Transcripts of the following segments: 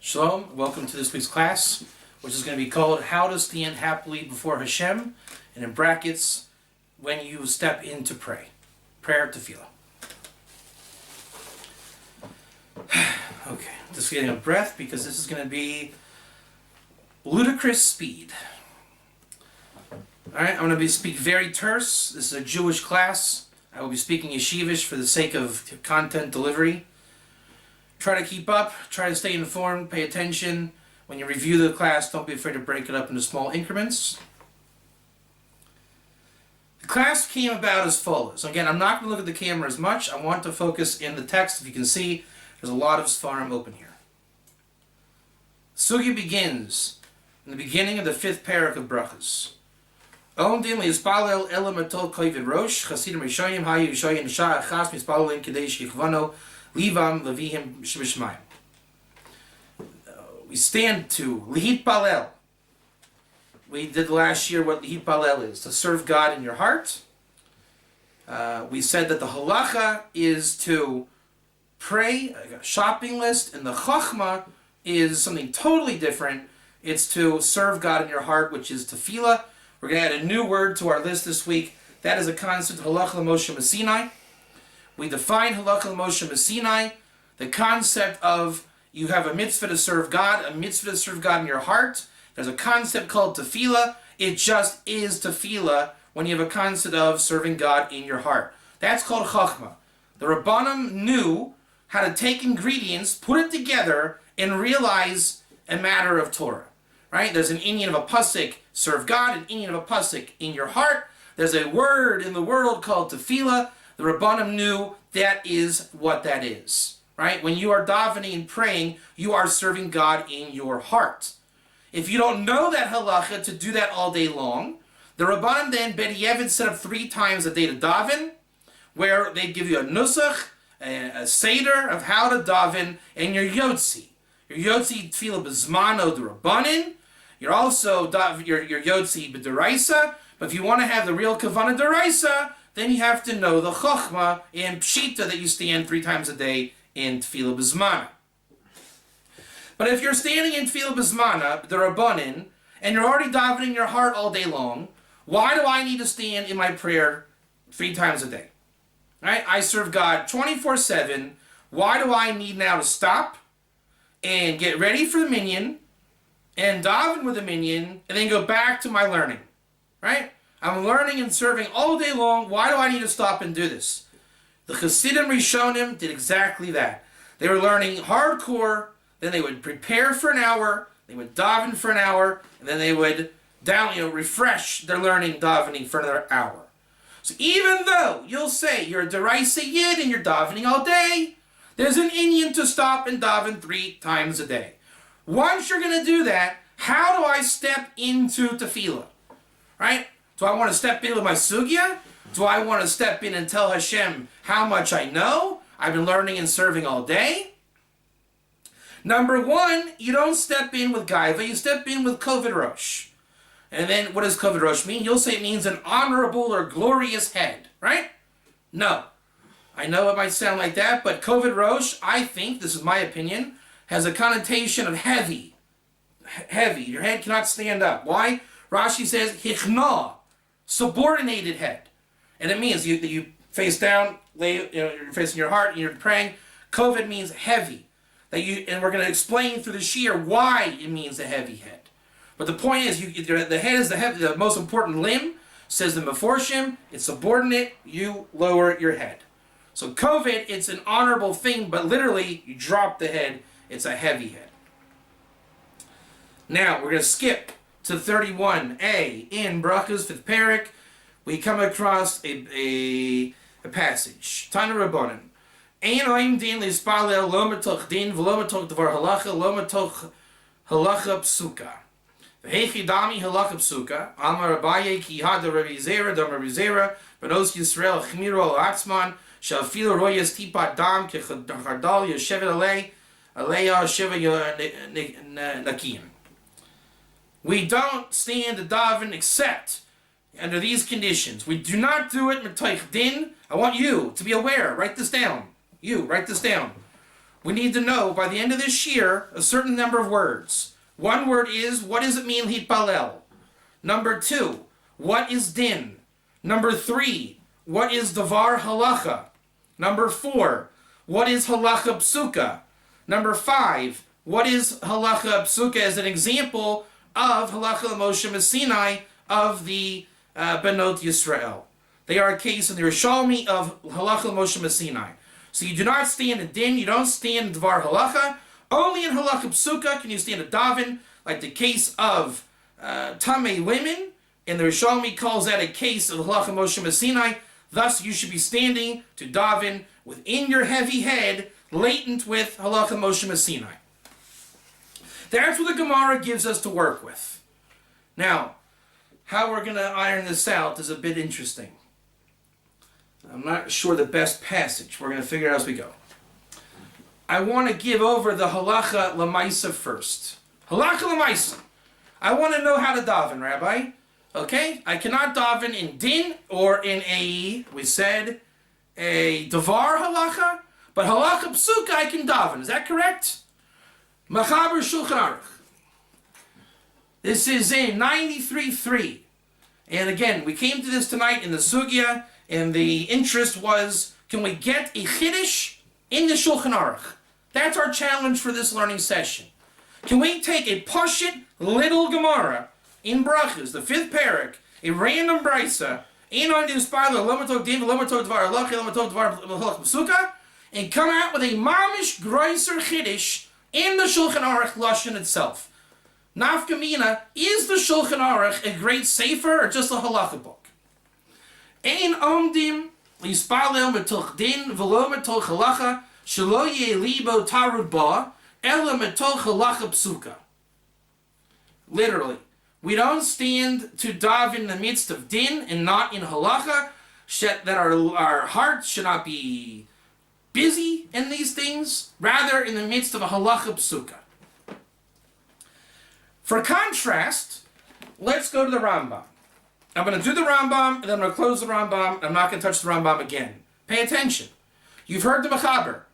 Shalom, welcome to this week's class, which is going to be called How to Stand Happily Before Hashem, and in brackets, when you step in to pray. Prayer Tefillah. Okay, just getting a breath because this is going to be ludicrous speed. Alright, I'm going to speak very terse. This is a Jewish class. I will be speaking yeshivish for the sake of content delivery. Try to keep up, try to stay informed, pay attention. When you review the class, don't be afraid to break it up into small increments. The class came about as follows. Again, I'm not going to look at the camera as much. I want to focus in the text. If you can see, there's a lot of Sfarim open here. Sugya begins in the beginning of the 5th parak of Brachas. Om din li'yispalel ela matol kovid rosh, chasidim rishonim hayu yishoyin shah achas mispalelin kadesh yichvano Livam Levihim Shvishmayim. We stand to Lihit Palel. We did last year what Lihit Palel is, to serve God in your heart. We said that the halacha is to pray, a shopping list, and the chachma is something totally different. It's to serve God in your heart, which is tefillah. We're going to add a new word to our list this week. That is a concept of halacha l'Moshe Sinai. We define halacha l'Moshe Sinai, the concept of you have a mitzvah to serve God, a mitzvah to serve God in your heart. There's a concept called tefillah. It just is tefillah when you have a concept of serving God in your heart. That's called chachma. The Rabbanim knew how to take ingredients, put it together, and realize a matter of Torah. Right? There's an inyan of a pasuk, serve God, an inyan of a pasuk in your heart. There's a word in the world called tefillah. The Rabbanim knew that is what that is, right? When you are davening and praying, you are serving God in your heart. If you don't know that halacha to do that all day long, the Rabbanim then, B'diavad, set up 3 times a day to daven, where they give you a nusach, a seder of how to daven, and your yotzi. Your yotzi tefillah b'zmano d'Rabbanin. You're also your yotzi b'deraisa. But if you want to have the real kavanah deraisa, then you have to know the chokhmah and pshita that you stand 3 times a day in tefillah b'zmana. But if you're standing in tefillah b'zmana, the Rabbanin, and you're already davening your heart all day long, why do I need to stand in my prayer 3 times a day? Right? I serve God 24/7. Why do I need now to stop and get ready for the minyan and daven with the minyan and then go back to my learning? Right? I'm learning and serving all day long. Why do I need to stop and do this? The Chassidim Rishonim did exactly that. They were learning hardcore, then they would prepare for an hour, they would daven for an hour, and then they would refresh their learning davening for another hour. So even though you'll say you're a deraisa yid and you're davening all day, there's an inyan to stop and daven 3 times a day. Once you're going to do that, how do I step into tefillah? Right? Do I want to step in with my sugya? Do I want to step in and tell Hashem how much I know? I've been learning and serving all day. Number 1, you don't step in with gaiva, you step in with kovid rosh. And then what does kovid rosh mean? You'll say it means an honorable or glorious head, right? No. I know it might sound like that, but kovid rosh, I think, this is my opinion, has a connotation of heavy. Heavy. Your head cannot stand up. Why? Rashi says, hichna, subordinated head. And it means you face down, you're facing your heart, and you're praying. Kovid means heavy. And we're going to explain through the shiur why it means a heavy head. But the point is, the head is the most important limb, says the Meforshim. It's subordinate, you lower your head. So kovid, it's an honorable thing, but literally, you drop the head, it's a heavy head. Now, we're going to skip to 31a in Brachas 5th parak. We come across a passage. Tana Rabbanan. Ein oim din lispalel lo metoch din v'lo metoch dvar halacha lo metoch halacha psuka. V'hechi dami halacha psuka. Amar Abaye ki hada Rabbi Zera dam Rabbi Zera benos Yisrael chmiru al atzman shal filo royas tipat dam kechardal yoshevet aleya sheva nakim. We don't stand to daven except under these conditions. We do not do it metoich din. I want you to be aware. Write this down. You, write this down. we need to know by the end of this year a certain number of words. One word is, what does it mean hitpalel? Number 2, what is din? Number 3, what is davar halacha? Number 4, what is halacha psuka? Number 5, what is halacha psuka as an example of halacha Moshe Sinai of the Benot Yisrael? They are a case in the Rishalmi of halacha Moshe Sinai. So you do not stand in din, you don't stand in dvar halacha. Only in halacha psuka can you stand a daven, like the case of tamei women, and the Rishalmi calls that a case of halacha Moshe Sinai. Thus, you should be standing to daven within your heavy head, latent with halacha Moshe Sinai. That's what the Gemara gives us to work with. Now, how we're going to iron this out is a bit interesting. I'm not sure the best passage. We're going to figure it out as we go. I want to give over the halacha lemaisa first. Halacha lemaisa. I want to know how to daven, Rabbi. Okay? I cannot daven in din or in we said, a davar halacha, but halacha psuka I can daven. Is that correct? Machaber Shulchan Aruch. This is in 93.3. And again, we came to this tonight in the sugya, and the interest was, can we get a chiddush in the Shulchan Aruch? That's our challenge for this learning session. Can we take a pashut little Gemara in Brachos, the 5th parak, a random brisa, and come out with a mamish groiser chiddush in the Shulchan Aruch lashon itself? Nafkamina, is the Shulchan Aruch a great sefer or just a halacha book? Ein omdim lispalel metoch din v'lo metoch halacha shelo yeh libo tarud ba ela metoch halacha psuka. Literally, we don't stand to daven in the midst of din and not in halacha, that our hearts should not be busy in these things, rather in the midst of a halacha psuka. For contrast, let's go to the Rambam. I'm going to do the Rambam, and then I'm going to close the Rambam, and I'm not going to touch the Rambam again. Pay attention. You've heard the Mechaber.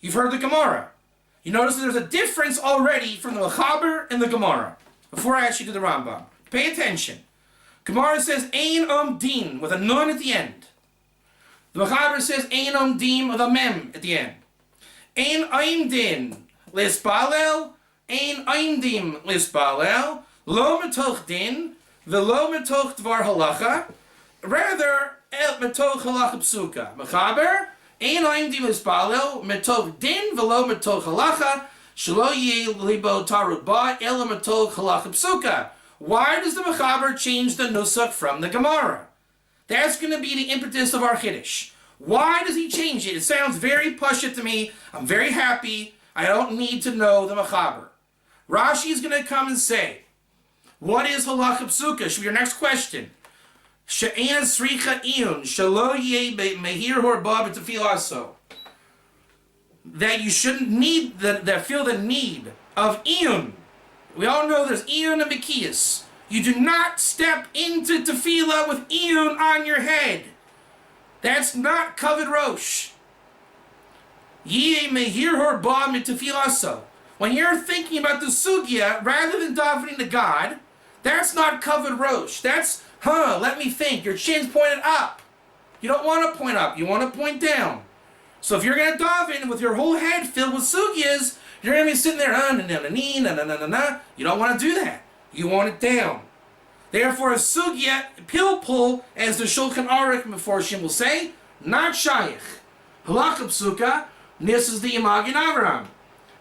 You've heard the Gemara. You notice that there's a difference already from the Mechaber and the Gemara. Before I actually do the Rambam, pay attention. Gemara says, Ein din, with a nun at the end. The Mechaber says, Ein din, with a mem at the end. Ein din, lispalel, Ein dim lispalel, lo metoch din, v'lo metoch dvar halacha, rather, el metoch halacha psuka. Mechaber, ein dim lispalel, metoch din, v'lo metoch halacha, shelo yeh libo tarud ba, el metoch halacha psuka. Why does the Mechaber change the nusach from the Gemara? That's going to be the impetus of our chiddush. Why does he change it? It sounds very pashut to me. I'm very happy. I don't need to know the Mechaber. Rashi is going to come and say, what is halacha psuka? Should be your next question. She'ena sricha iyun, shelo yeh mehir horba b'tefilaso. That you shouldn't need, that feel the need of iyun. We all know there's iyun and bekiyas. You do not step into tefillah with iyun on your head. That's not kavod rosh. Yeh mehir horba b'tefilaso. When you're thinking about the sugya, rather than davening to God, that's not kavod rosh. That's, let me think. Your chin's pointed up. You don't want to point up. You want to point down. So if you're going to daven with your whole head filled with sugyas, you're going to be sitting there, na. You don't want to do that. You want it down. Therefore, a sugya, pilpul, as the Shulchan Aruch Meforshim will say, not shaykh. Halacha psuka, this is the Magen Avraham.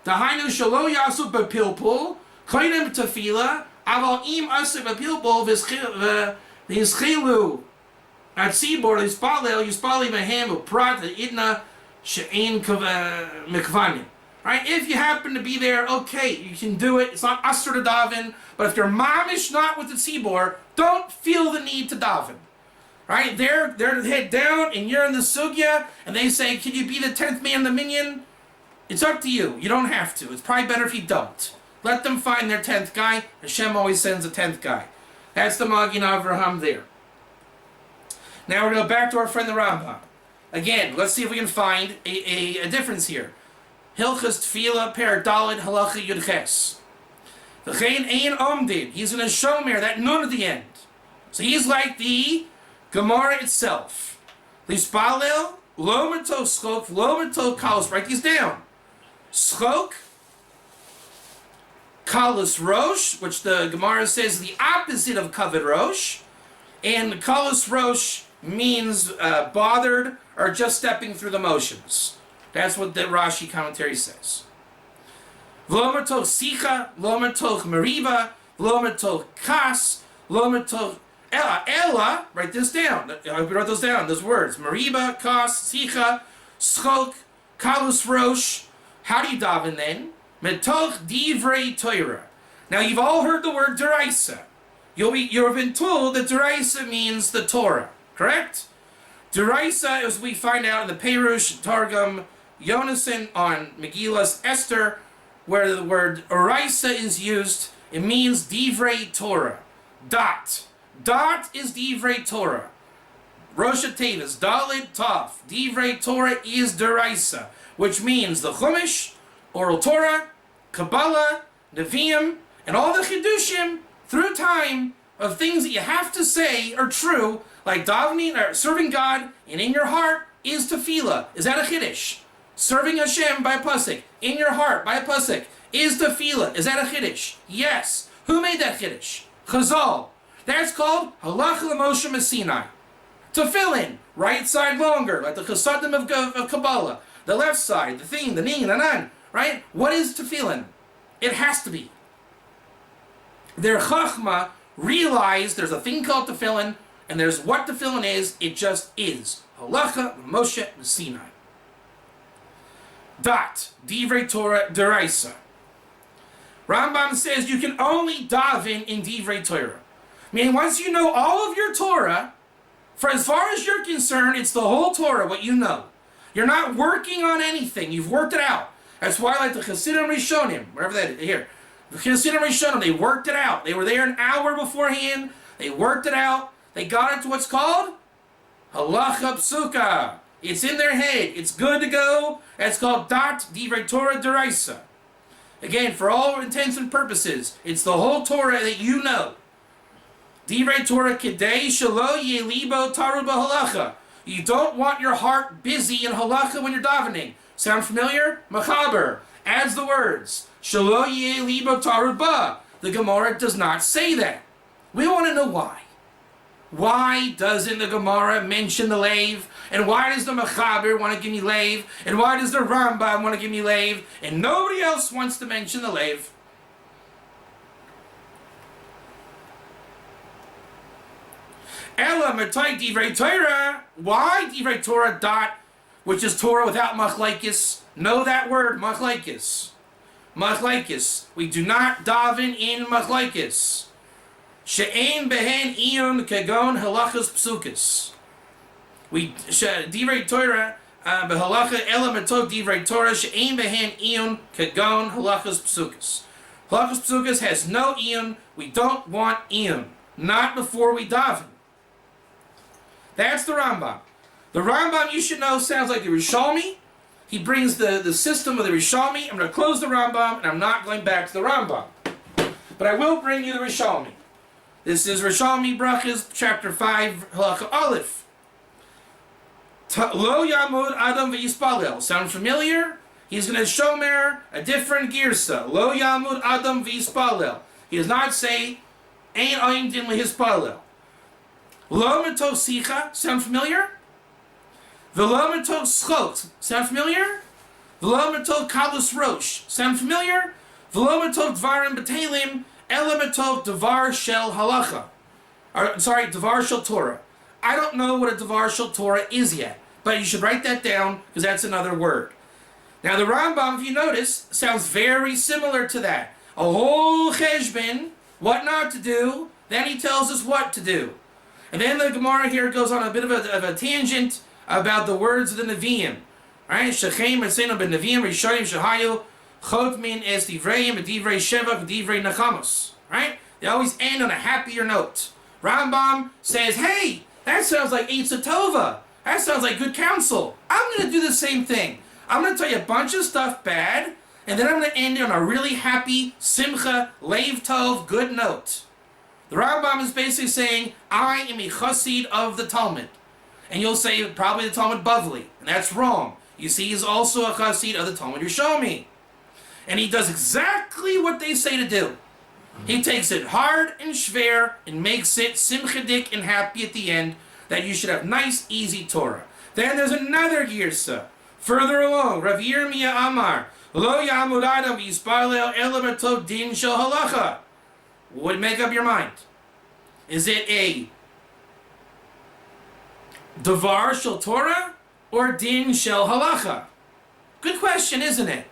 Dahainu shalo yasu bepilpul, koinem tefila, aval im asu bepilpul v'izchilu at sibor lispalel yispali mehem uprat idna she'en mikvanim. Right? If you happen to be there, okay, you can do it. It's not asur to daven, but if you're mamish not with the tzibor, don't feel the need to daven. Right? They're head down, and you're in the sugya, and they say, can you be the 10th man in the minyan? It's up to you. You don't have to. It's probably better if you don't. Let them find their 10th guy. Hashem always sends a 10th guy. That's the Magen Avraham there. Now we're going to go back to our friend the Rambam. Again, let's see if we can find a difference here. Hilchas Tefillah Per Daled Halacha Yud Ches. V'chein ein omdin. He's going to shomer that nun at the end. So he's like the Gemara itself. Lispalel lo meto schok lo meto kalos. Write these down. Schok, kalos rosh, which the Gemara says is the opposite of kavod rosh, and kalos rosh means bothered or just stepping through the motions. That's what the Rashi commentary says. Lo meto sicha, lo meto meriva, lo meto kas, lo meto ella. Write this down. I wrote those down. Those words: meriba, kas, sicha, schok, kalos rosh. How do you daven then? Metoch divrei Torah. Now you've all heard the word deraisa. You've been told that deraisa means the Torah, correct? Deraisa, as we find out in the Perush Targum Yonason on Megillas Esther, where the word oraisa is used, it means divrei Torah. Dot is divrei Torah. Rosh Hashanah, Daled Tav. Divrei Torah is deraisa, which means the Chumash, Oral Torah, Kabbalah, Nevi'im, and all the Chidushim through time of things that you have to say are true, like davening or serving God and in your heart is tefillah. Is that a Chiddush? Serving Hashem by a pasuk in your heart by a pasuk is tefillah. Is that a Chiddush? Yes. Who made that Chiddush? Chazal. That's called Halacha L'Moshe Messinai. Tefillin, right side longer, like the Chasadim of Kabbalah. The left side, the thing, the ning, the nan, right? What is tefillin? It has to be. Their chachma realized there's a thing called tefillin, and there's what tefillin is. It just is. Halacha Moshe Sinai. Divrei Torah deraisa. Rambam says you can only daven in Divrei Torah. Meaning once you know all of your Torah, for as far as you're concerned, it's the whole Torah, what you know. You're not working on anything. You've worked it out. That's why, like the Hasidim Rishonim, wherever that is, here. The Hasidim Rishonim, they worked it out. They were there an hour beforehand. They worked it out. They got into what's called Halacha Psuka. It's in their head. It's good to go. That's called Divrei Torah deraisa. Again, for all intents and purposes, it's the whole Torah that you know. Divrei Torah Kedei Shelo Yelibo Taru B'Halacha. You don't want your heart busy in halacha when you're davening. Sound familiar? Machaber adds the words. Shelo yeh libo tarud ba. The Gemara does not say that. We want to know why. Why doesn't the Gemara mention the lave? And why does the Machaber want to give me lave? And why does the Rambam want to give me lave? And nobody else wants to mention the lave. Ella Matai Divrei Torah. Why Divrei Torah which is Torah without machlaikis? Know that word, machlaikis. Machlaikis. We do not daven in machlaikis. She'ein behen iyun kagon halachas psukis. We Divrei Torah behalacha ella matot Divrei Torah she'ein behen iyun kagon halachas psukis. Halachas psukis has no iyun. We don't want iyun. Not before we daven. That's the Rambam. The Rambam, you should know, sounds like the Rishomi. He brings the system of the Rishomi. I'm going to close the Rambam, and I'm not going back to the Rambam. But I will bring you the Rishomi. This is Rishomi Brachas, chapter 5, Halacha Aleph. Lo Yamud Adam V'Yispalel. Sound familiar? He's going to shomer a different girsa. Lo Yamud Adam V'Yispalel. He does not say, Ein Ein Din L'Hispalel. Lo Meto Sicha. Sound familiar? V'lo Meto Schot. Sound familiar? V'lo Meto Kalos Rosh. Sound familiar? V'lo Meto Dvarim B'Telim. Ela Meto Dvar Shel Halacha. Dvar Shel Torah. I don't know what a Dvar Shel Torah is yet, but you should write that down because that's another word. Now the Rambam, if you notice, sounds very similar to that. A whole cheshbon, what not to do, then he tells us what to do. And then the Gemara here goes on a bit of a tangent about the words of the Nevi'im. Right? Shechem etzenu ben Nevi'im rishonim shehayu chot min es divreim v'divrei sheva v'divrei nachamos. Right? They always end on a happier note. Rambam says, hey, that sounds like Eitzah Tova. That sounds like good counsel. I'm going to do the same thing. I'm going to tell you a bunch of stuff bad, and then I'm going to end on a really happy, simcha, leiv tov, good note. The Rambam is basically saying, I am a chassid of the Talmud. And you'll say, probably the Talmud Bavli. And that's wrong. You see, he's also a chassid of the Talmud Yerushalmi. And he does exactly what they say to do. He takes it hard and schwer and makes it simchadik and happy at the end, that you should have nice, easy Torah. Then there's another girsa. Further along, Rav Yirmiyah Amar, Lo yamud adam yispalel ela b'tov din shel halacha. What make up your mind? Is it a davar shel Torah or din shel halacha? Good question, isn't it?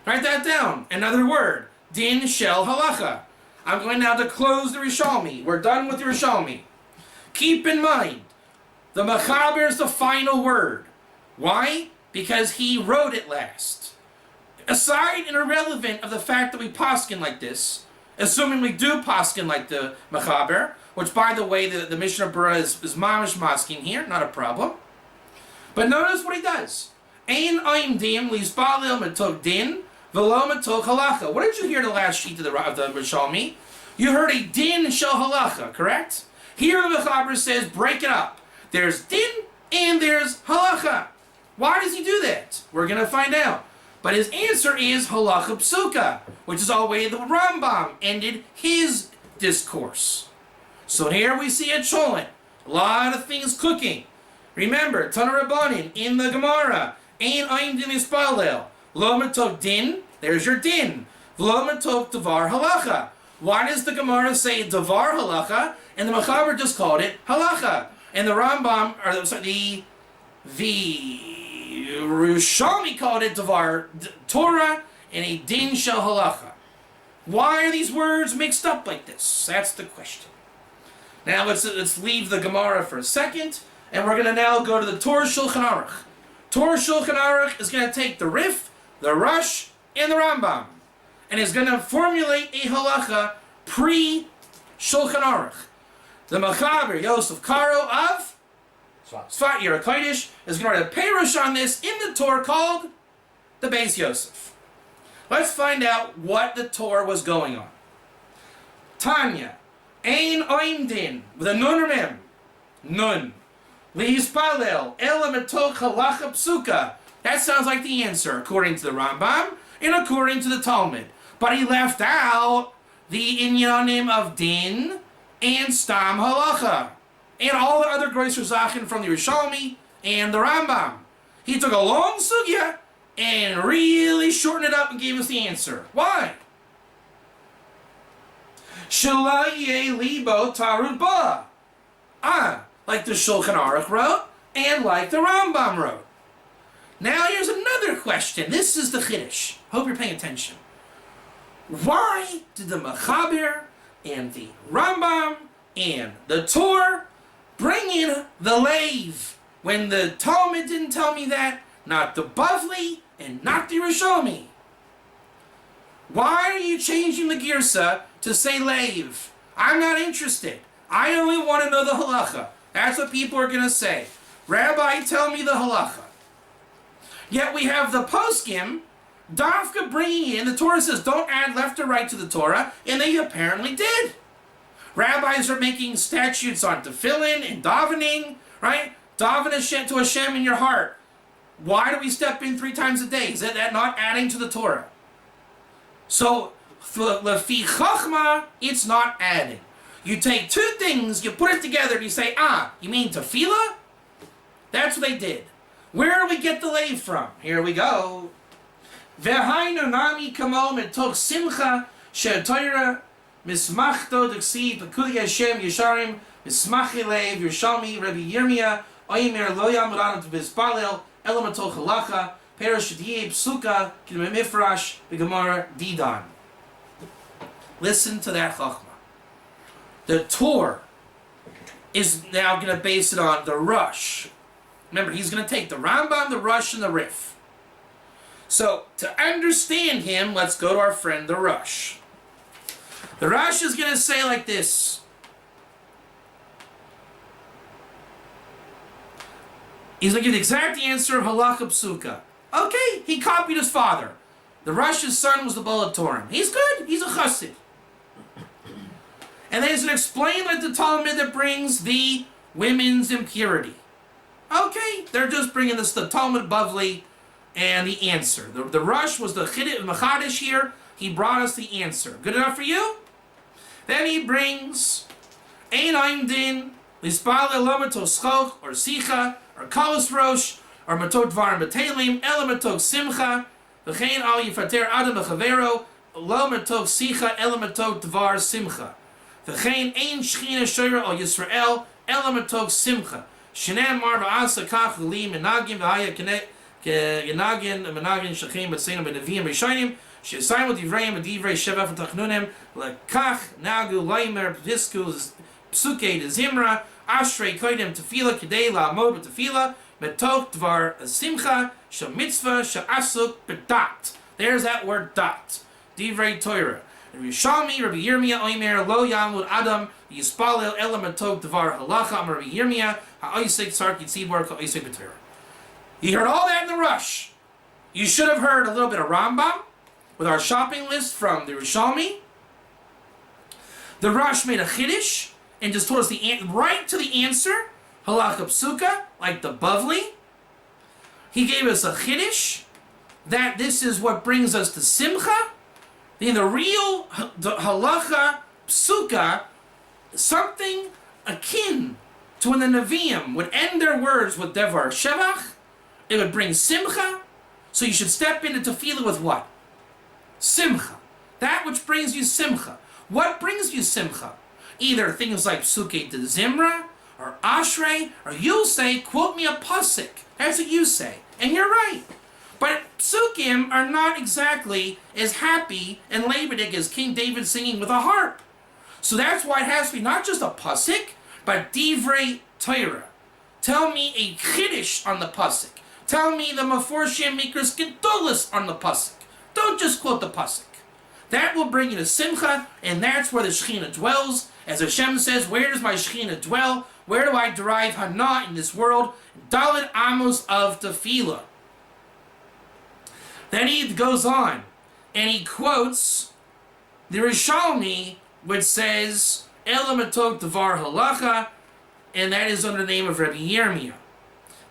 Write that down. Another word, din shel halacha. I'm going now to close the Rishalmi. We're done with the Rishalmi. Keep in mind, the Mechaber is the final word. Why? Because he wrote it last. Aside and irrelevant of the fact that we poskin like this, assuming we do poskin like the Mechaber, which by the way, the Mishnah Berurah is mamish masking here, not a problem. But notice what he does. Ein oimdim lispalil metok din v'lo metok halacha. What did you hear the last sheet of the Rishalmi? You heard a din shel halacha, correct? Here the Mechaber says, break it up. There's din and there's halacha. Why does he do that? We're going to find out. But his answer is halacha psuka, which is all the way the Rambam ended his discourse. So here we see a cholent. A lot of things cooking. Remember, Tana Rabbanin in the Gemara. Ein ayin din ispalel. Lo metok din, there's your din. Lo metok davar halacha. Why does the Gemara say davar halacha, and the Mechaber just called it halacha? And the Rambam, or the Rishalmi called it davar Torah and a din shel halacha. Why are these words mixed up like this? That's the question. Now let's leave the Gemara for a second, and we're going to now go to the Torah Shulchan Aruch. Torah Shulchan Aruch is going to take the Rif, the Rush, and the Rambam, and is going to formulate a halacha pre-Shulchan Aruch. The Mechaber Yosef Karo of Sfat Yira Kodesh is going to write a perush on this in the Torah called the Beis Yosef. Let's find out what the Torah was going on. Tanya, Ein Oimdin, with a nun or mem, nun. Lihispalel, Ela Metok Halacha Psuka. That sounds like the answer, according to the Rambam and according to the Talmud. But he left out the inyanim of din and stam halacha, and all the other grosser Zachen from the Rishalmi and the Rambam. He took a long sugya and really shortened it up and gave us the answer. Why? Shela ye libo tarud ba. Like the Shulchan Aruch wrote, and like the Rambam wrote. Now here's another question. This is the Chiddush. Hope you're paying attention. Why did the Mechaber and the Rambam and the Torah bring in the Leiv when the Talmud didn't tell me that, not the Bavli and not the Rishalmi? Why are you changing the Girsa to say Leiv? I'm not interested. I only want to know the halacha. That's what people are going to say. Rabbi, tell me the halacha. Yet we have the poskim, Dafka bringing in, the Torah says don't add left or right to the Torah, and they apparently did. Rabbis are making statutes on tefillin and davening, right? Daven Hashem to Hashem in your heart. Why do we step in 3 times a day? Is that not adding to the Torah? So, lefi chachma, it's not adding. You take 2 things, you put it together, and you say, you mean tefillah? That's what they did. Where do we get the leiv from? Here we go. V'hainu nami kamo metok simcha she'torah mismachto d'ksiv b'kuli Hashem yesharim mismachi leiv Yerushalmi Rabbi Yirmiyah oimer lo yamud adam t'bispalel ela metok halacha perush d'yeh psuka k'dem mifrash b'gemara didan. Listen to that chachma. The Torah is now going to base it on the Rush. Remember, he's going to take the Rambam, the Rush, and the Rif. So, to understand him, let's go to our friend the Rush. The Rush is going to say like this. He's going to give the exact answer of Halakha Psuka. Okay, he copied his father. The Rush's son was the Baal Torah. He's good. He's a chassid. And then he's going to explain like the Talmud that brings the women's impurity. Okay, they're just bringing this the Talmud Bavli and the answer. The Rush was the Machadish here. He brought us the answer. Good enough for you? Then he brings Ein Aim Din, Lispal Elo Matok Schoch, or Sicha, or Kalos Rosh, or Matok Dvar Matelim, Elo Matok Simcha, V'chein Al Yifater Adam V'chavero, Lo Matok Sicha, Elo Matok Dvar Simcha. V'chein Ein Shechina Shoyra Al Yisrael, Elo Matok Simcha. Shnei Mar V'asa Kach Li Menagim V'haya Genagin Menagin Shechim B'tzeinu B'neviyim B'shayim, She'asayim V'divrayim V'divrei Sheva V'tachnunim, L'kach Nagu Laimer P'tisku Psuke Zimra, Ashrei Koidem Tefillah Kedei La'amod B'tefillah, Metok Dvar Simcha, Shemitzvah Sha'asuk B'dat. There's that word dat. Divrei Torah. Rishalmi, Rabbi Yirmiyah, Oimer, Lo Yamud Adam, Yispalel Ela Metok Dvar Halacha, Rabbi Yirmiyah, Ha'oisek Sarki Tzibor, Ha'oisek B'Torah. You heard all that in the rush. You should have heard a little bit of Rambam with our shopping list from the Rishalmi. The rush made a chiddush and just told us the right to the answer, Halacha Psuka, like the Bavli. He gave us a chiddush that this is what brings us to Simcha. In the real Halacha Psuka, something akin to when the Nevi'im would end their words with Devar Shevach, it would bring Simcha. So you should step into Tefillah with what? Simcha. That which brings you Simcha. What brings you Simcha? Either things like Psuke de Zimra, or Ashrei, or you'll say, quote me a pasuk. That's what you say. And you're right. But Psukim are not exactly as happy and Levitic as King David singing with a harp. So that's why it has to be not just a pasuk, but Divrei Torah. Tell me a chiddush on the pasuk. Tell me the Meforshim Mikras Gedolos on the pasuk. Don't just quote the pasuk. That will bring you to Simcha, and that's where the Shekhinah dwells. As Hashem says, where does my Shekhinah dwell? Where do I derive Hana in this world? Dalet Amos of Tefillah. Then he goes on, and he quotes the Rishalmi, which says, Ela Matok Devar Halacha, and that is under the name of Rabbi Yirmiyah.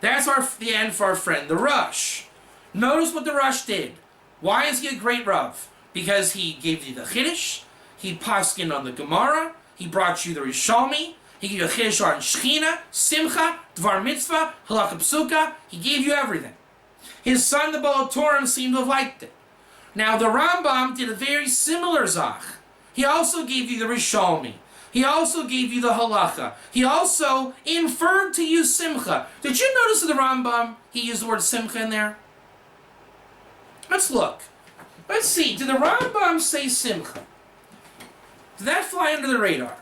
That's the end for our friend, the Rush. Notice what the Rush did. Why is he a great Rav? Because he gave you the Chiddush, he paskined on the Gemara, he brought you the Rishalmi, he gave you a Chiddush on Shechina, Simcha, Dvar Mitzvah, Halacha Psuka, he gave you everything. His son, the Baal Torah, seemed to have liked it. Now, the Rambam did a very similar Zach. He also gave you the Rishalmi. He also gave you the Halacha. He also inferred to you Simcha. Did you notice in the Rambam he used the word Simcha in there? Let's look. Let's see. Did the Rambam say Simcha? Did that fly under the radar?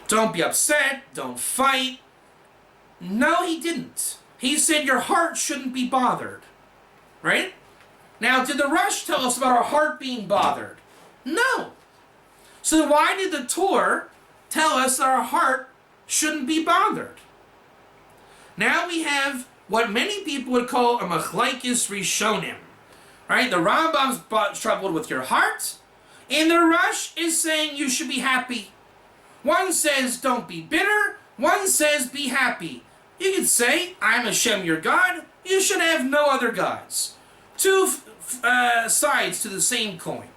Don't be upset. Don't fight. No, he didn't. He said your heart shouldn't be bothered. Right? Now, did the Rush tell us about our heart being bothered? No. So why did the Torah tell us that our heart shouldn't be bothered? Now we have what many people would call a machlaikis rishonim. Right? The Rambam's troubled with your heart, and the Rush is saying you should be happy. One says don't be bitter, one says be happy. You could say, I'm Hashem your God, you should have no other gods. Two sides to the same coin.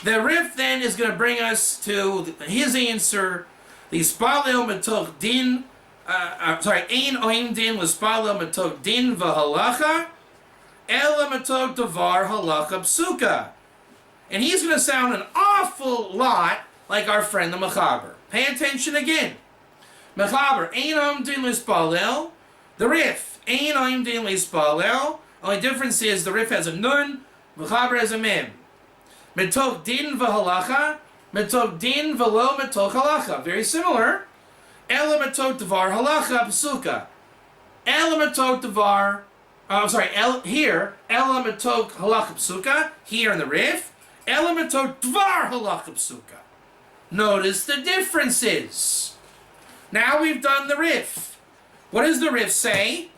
The Rif then is going to bring us to his answer, the Spalel Matok Din, Ein Oim Din L'Spalel Matok Din V'Halacha, Ela Matok Devar Halacha Psuka. And he's going to sound an awful lot like our friend the Mechaber. Pay attention again. Mechaber, Ein Oim Din L'Spalel. The Rif, Ein Oim Din L'Spalel. Only difference is the Rif has a nun, Mechaber has a mem. Metok din v'halacha, metok din v'lo metok halacha. Very similar. Ela metok devar halacha psuka. Ela metok devar, here, Ela metok halacha psuka, here in the Rif. Elamato dvar halacha psuka. Notice the differences. Now we've done the Rif. What does the Rif say?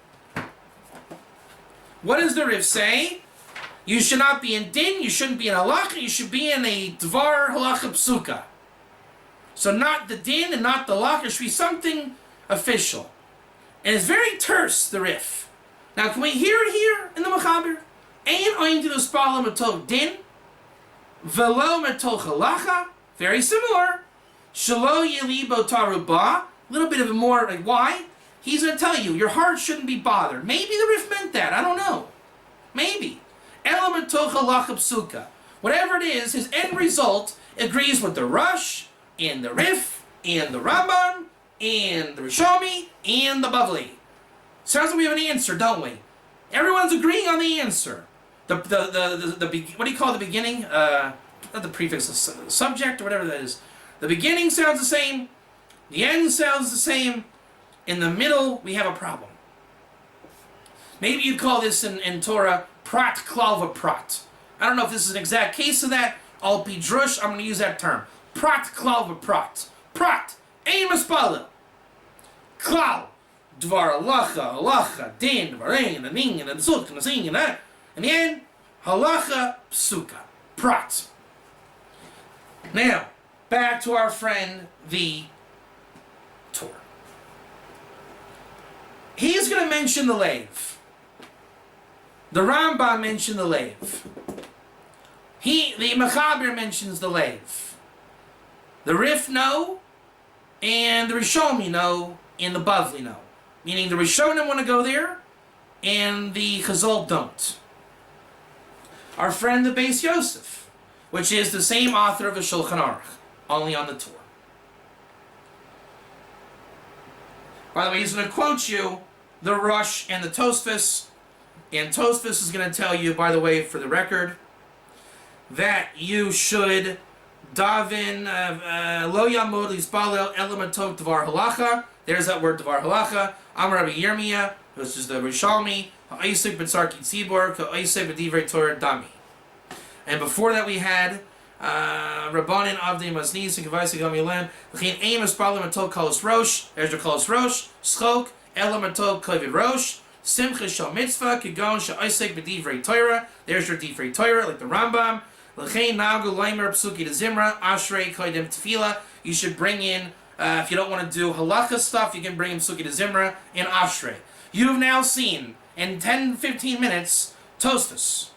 What does the Rif say? You should not be in din, you shouldn't be in halacha, you should be in a dvar halacha psuka. So not the din and not the halacha, it should be something official. And it's very terse, the Rif. Now can we hear it here in the Mechaber? Ein oin to the spala matol din, velo matol halacha. Very similar. Shalo yelibo taruba. A little bit of a more, like, why? He's going to tell you, your heart shouldn't be bothered. Maybe the Rif meant that. I don't know. Maybe. Elamatocha halacha psuka. Whatever it is, his end result agrees with the Rush, and the Rif, and the Ramban, and the Rishomi, and the Bavli. Sounds like we have an answer, don't we? Everyone's agreeing on the answer. The what do you call the beginning? Not the prefix, the subject, or whatever that is. The beginning sounds the same. The end sounds the same. In the middle, we have a problem. Maybe you'd call this in Torah, prat klalva prat. I don't know if this is an exact case of that. Al pi drush, I'm going to use that term. Prat klalva prat. Prat, ein maspala. Klal, dvar halacha, din, dvarein, and ning, and a zuk, and a sing, and that. In the end, halacha psuka. Prat. Now, back to our friend, the Torah. He's going to mention the Lev. The Rambam mentioned the Lev. The Mechaber mentions the Lev. The Rif no, and the Rishomi no, and the Bavli no. Meaning the Rishonim want to go there, and the Chazal don't. Our friend the Beis Yosef, which is the same author of the Shulchan Aruch, only on the Torah. By the way, he's going to quote you the Rush and the Tosfos. And Tosfos is going to tell you, by the way, for the record, that you should daven lo yamod lispalel elamatot dvar halacha. There's that word dvar halacha. Amar Rabbi Yirmiyah, which is the Rishomi, ha'isik b'tzarki tzibor, ha'isik b'divrei Torah dami. And before that we had Rabbanin Avdi Maznis and Kavaisi Gamilan. L'chein aim espalem atol kalos rosh. There's your kalos rosh. Schok elam atol kovid rosh. Simcha shal mitzvah kigon sha'isek b'divrei Torah. There's your divrei Torah, like the Rambam. L'chein nagu leimer psuki de zimra ashrei koidem tefillah. You should bring in, if you don't want to do halacha stuff, you can bring in psuki de zimra and ashrei. You've now seen in 10-15 minutes Tosfos,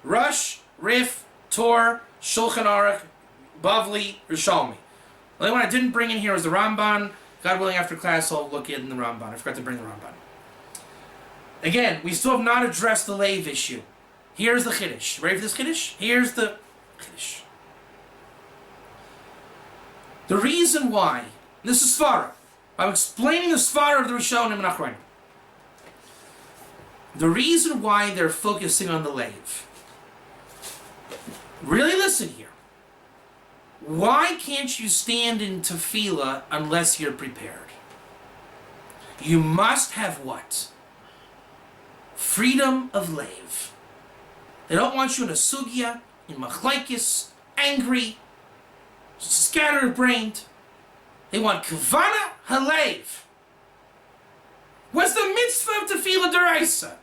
Rush, Rif, Tor, Shulchan Aruch, Bavli, Rishomi. The only one I didn't bring in here was the Ramban. God willing, after class, I'll look in the Ramban. I forgot to bring the Ramban. Again, we still have not addressed the Lev issue. Here's the Chiddush. Ready for this Chiddush? Here's the Chiddush. The reason why, this is Svara. I'm explaining the Svara of the Rishonim and Achronim. The reason why they're focusing on the Lev. Really listen here. Why can't you stand in tefillah unless you're prepared? You must have what? Freedom of Lev. They don't want you in a sugya, in machlaikis, angry, scattered-brained. They want kavana halev. What's the mitzvah of tefillah deraisa?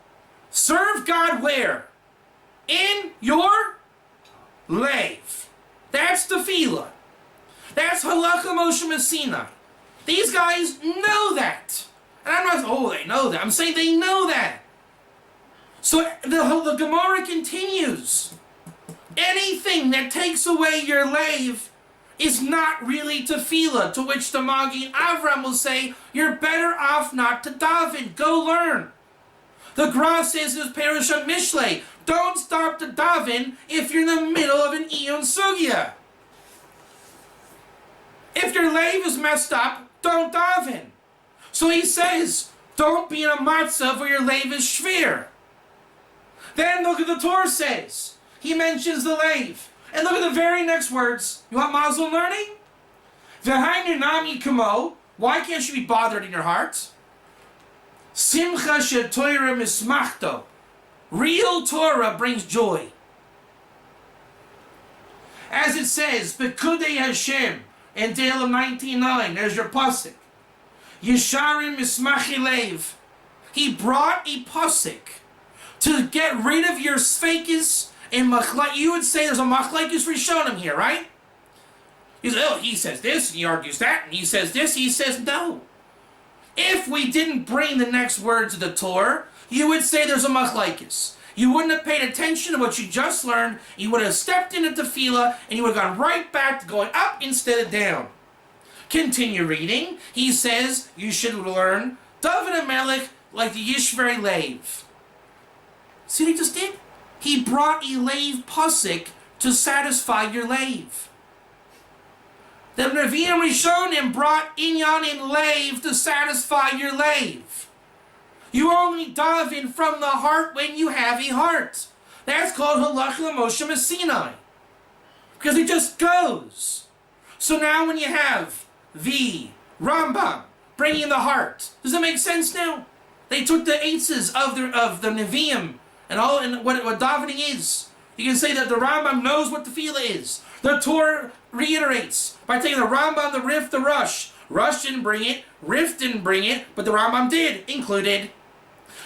Serve God where? In your Lev. That's tefillah. That's halacha Moshe Messina. These guys know that. And I'm not, they know that. I'm saying they know that. So the Gemara continues. Anything that takes away your Lev is not really tefillah, to which the Magi Avram will say, you're better off not to daven. Go learn. The Gra says in his Parashat Mishlei, don't stop to daven if you're in the middle of an Iyun Sugya. If your Lev is messed up, don't daven. So he says, don't be in a matzah where your Lev is shvir. Then look at the Torah says. He mentions the Lev. And look at the very next words. You want Mazel learning? V'hainu nami kamo. Why can't you be bothered in your heart? Simcha she'Torah mismachto. Real Torah brings joy. As it says, Bekudei Hashem, in Tehillim 19:9, there's your pasuk. Yesharim Mismachi Leiv. He brought a pasuk to get rid of your sfekis and machlekes. You would say there's a machlekes rishonim here, right? He says this, he argues that, and he says this, he says no. If we didn't bring the next words of the Torah, you would say there's a machlekes. You wouldn't have paid attention to what you just learned. You would have stepped into tefillah, and you would have gone right back to going up instead of down. Continue reading. He says you should learn David HaMelech like the Yishvei Leiv. See what he just did? He brought a Leiv pasuk to satisfy your Leiv. The Nevi'im Rishonim brought Inyan in Leiv to satisfy your Leiv. You only daven from the heart when you have a heart. That's called Halach L'Moshe Messinai. Because it just goes. So now when you have the Rambam bringing the heart, does that make sense now? They took the eitzes of the Nevi'im and what davening is. You can say that the Rambam knows what tefillah is. The Torah reiterates by taking the Rambam, the Rif, the Rush. Rush didn't bring it, Rif didn't bring it, but the Rambam did, included.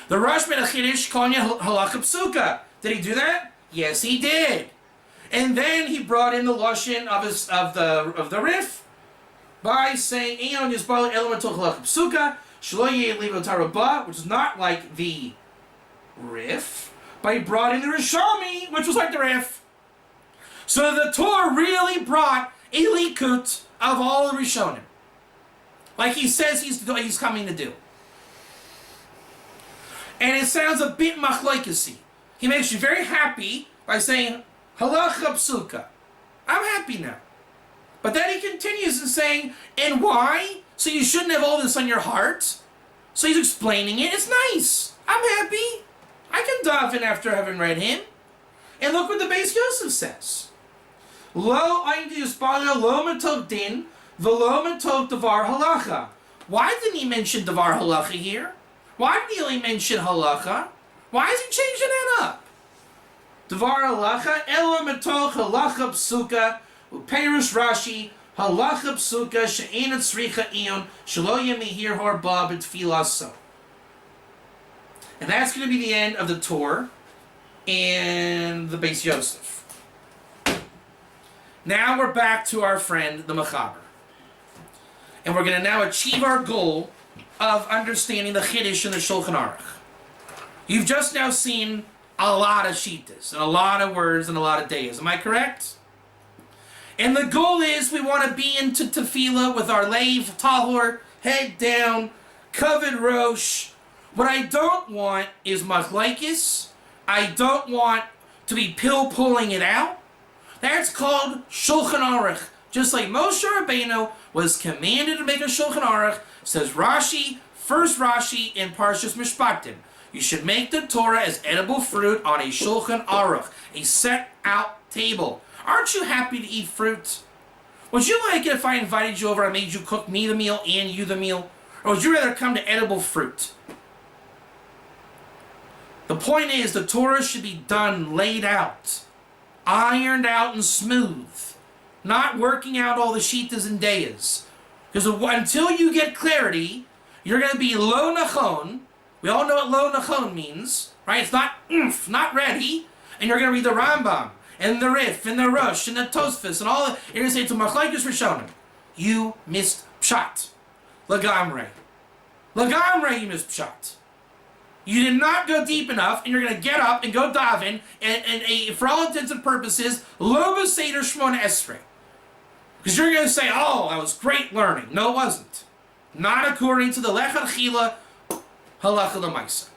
The Rush made a chiddush calling it halacha psuka. Did he do that? Yes, he did. And then he brought in the lashon of the Rif by saying Einon Yisbal Elemental halacha psuka Shlo Yeh Levo Tarabah, which is not like the Rif, but he brought in the Rishami, which was like the Rif. So the Torah really brought a likut of all the Rishonim, like he says he's coming to do. And it sounds a bit machlokesy. He makes you very happy by saying halacha psuka. I'm happy now. But then he continues in saying, and why? So you shouldn't have all this on your heart. So he's explaining it. It's nice. I'm happy. I can daven after having read him. And look what the Beis Yosef says. Lo ayin diuspalel lo matok din v'lo matok davar halacha. Why didn't he mention davar halacha here? Why did he only mention halacha? Why is he changing that up? Davar halacha elo matok halacha psuka uperush Rashi halacha psuka she'ena tzricha iyon shelo yemihir hor ba b'tfilah so. And that's going to be the end of the Torah and the Beis Yosef. Now we're back to our friend, the Mechaber. And we're going to now achieve our goal of understanding the Chiddush and the Shulchan Aruch. You've just now seen a lot of shittas, and a lot of words, and a lot of days. Am I correct? And the goal is we want to be into tefillah with our leiv, tahor, head down, covered rosh. What I don't want is machlokes. I don't want to be pill-pulling it out. That's called Shulchan Aruch. Just like Moshe Rabbeinu was commanded to make a Shulchan Aruch, says Rashi, first Rashi in Parshas Mishpatim. You should make the Torah as edible fruit on a Shulchan Aruch, a set-out table. Aren't you happy to eat fruit? Would you like it if I invited you over, I made you cook me the meal and you the meal? Or would you rather come to edible fruit? The point is, the Torah should be done, laid out, ironed out and smooth, not working out all the shittas and deyas. Because until you get clarity, you're going to be lo nachon. We all know what lo nachon means, right? It's not not ready. And you're going to read the Rambam, and the Rif, and the Rosh, and the Tosfos, and all that. You're going to say it's a machlokes rishonim. You missed pshat. Lagamre. Lagamre, you missed pshat. You did not go deep enough, and you're going to get up and go daven, and for all intents and purposes, lo b'seder shmona esrei. Because you're going to say, oh, that was great learning. No, it wasn't. Not according to the lechatchila halacha l'maisa.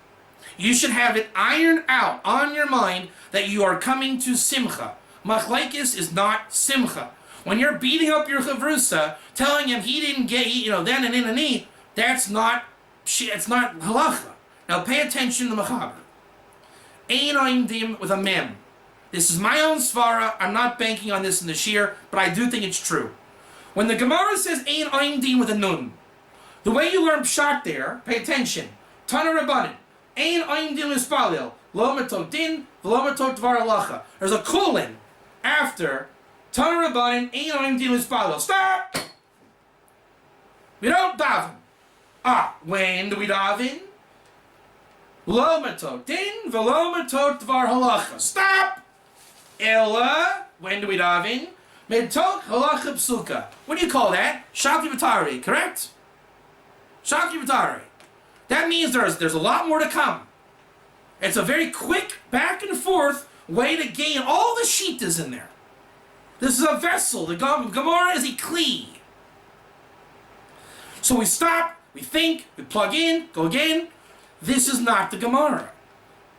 You should have it ironed out on your mind that you are coming to simcha. Machlokes is not simcha. When you're beating up your chavrusa, telling him he didn't get, then and in and e, that's not halacha. Now pay attention to the Mechaber. Ein oimdim with a mem. This is my own svara. I'm not banking on this in the shir, but I do think it's true. When the Gemara says ein oimdim with a nun, the way you learn pshat there, pay attention. Tana Rabbanan. Ein oimdim ispalil. Lo matot din, v'lo matot dvar halacha. There's a colon after Tana Rabbanin, Ein Oim Din Lispalel. Stop! We don't daven. When do we daven? Lo matot din, velo matot dvar halacha. Stop! Ella, when do we daven? Metot halacha psuka. What do you call that? Shaki v'tari, correct? Shaki v'tari. That means there's a lot more to come. It's a very quick back and forth way to gain all the shitas in there. This is a vessel. The Gemara is a kli. So we stop, we think, we plug in, go again. This is not the Gemara.